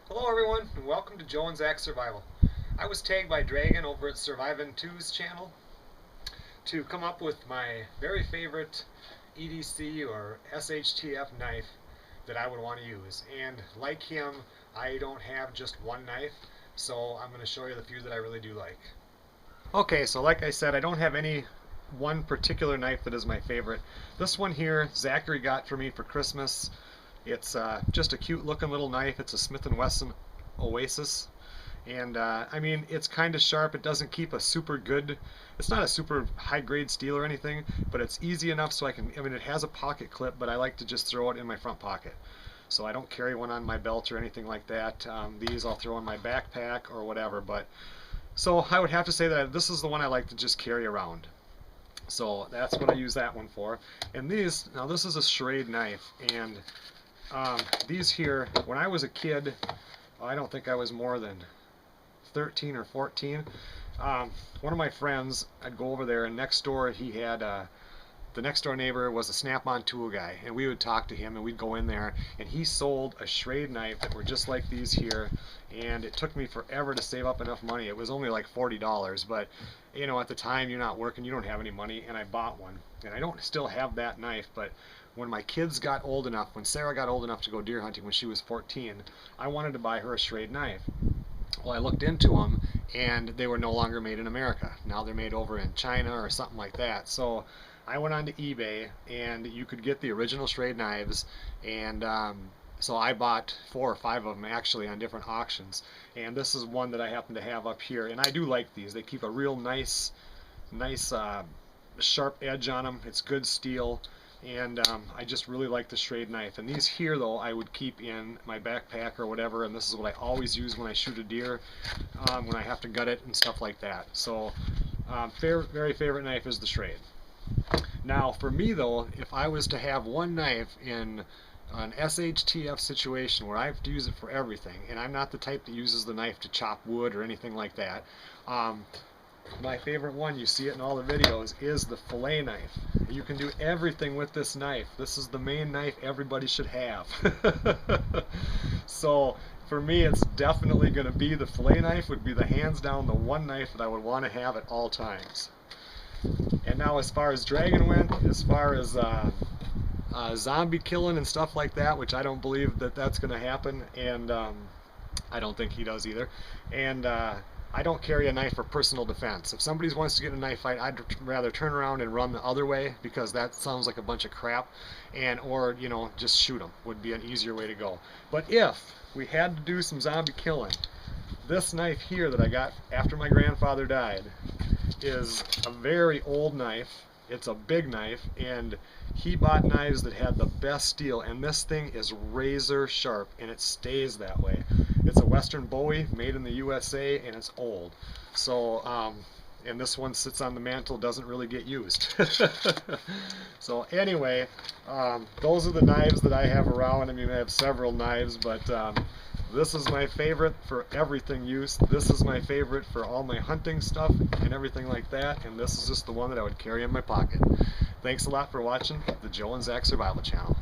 Hello everyone, and welcome to Joe and Zach Survival. I was tagged by Dragon over at Survivin'2's channel to come up with my very favorite EDC or SHTF knife that I would want to use. And like him, I don't have just one knife, so I'm going to show you the few that I really do like. Okay, so like I said, I don't have any one particular knife that is my favorite. This one here, Zachary got for me for Christmas. It's just a cute looking little knife. It's a Smith & Wesson Oasis. And I mean, it's kind of sharp. It doesn't keep a super good, it's not a super high grade steel or anything, but it's easy enough so I mean, it has a pocket clip, but I like to just throw it in my front pocket. So I don't carry one on my belt or anything like that. These I'll throw in my backpack or whatever, but so I would have to say that this is the one I like to just carry around. So that's what I use that one for. And these, now this is a serrated knife, and these here, when I was a kid, I don't think I was more than 13 or 14. One of my friends, I'd go over there, and next door he had the next door neighbor was a snap-on tool guy, and we would talk to him, and we'd go in there, and he sold a serrated knife that were just like these here, and it took me forever to save up enough money. It was only like $40, but you know, at the time you're not working, you don't have any money, and I bought one. And I don't still have that knife, but when my kids got old enough, when Sarah got old enough to go deer hunting when she was 14, I wanted to buy her a serrated knife. Well, I looked into them, and they were no longer made in America. Now they're made over in China or something like that. So I went on to eBay, and you could get the original serrated knives, and so I bought 4 or 5 of them actually on different auctions. And this is one that I happen to have up here, and I do like these. They keep a real nice sharp edge on them. It's good steel, and I just really like the serrated knife. And these here though I would keep in my backpack or whatever, and this is what I always use when I shoot a deer, when I have to gut it and stuff like that. So very favorite knife is the serrated. Now for me though, if I was to have one knife in an SHTF situation where I have to use it for everything, and I'm not the type that uses the knife to chop wood or anything like that, my favorite one, you see it in all the videos, is the fillet knife. You can do everything with this knife. This is the main knife everybody should have. So for me, it's definitely going to be the fillet knife. Would be the hands down the one knife that I would want to have at all times. And now as far as Dragon went, as far as zombie killing and stuff like that, which I don't believe that that's going to happen, and I don't think he does either. And I don't carry a knife for personal defense. If somebody wants to get in a knife fight, I'd rather turn around and run the other way, because that sounds like a bunch of crap, or you know, just shoot them would be an easier way to go. But if we had to do some zombie killing, this knife here that I got after my grandfather died is a very old knife. It's a big knife, and he bought knives that had the best steel, and this thing is razor sharp, and it stays that way. It's a Western Bowie made in the USA, and it's old. So and this one sits on the mantle, doesn't really get used. So anyway, those are the knives that I have around. I mean, I have several knives, but this is my favorite for everything use. This is my favorite for all my hunting stuff and everything like that, and this is just the one that I would carry in my pocket. Thanks a lot for watching the Joe and Zach Survival Channel.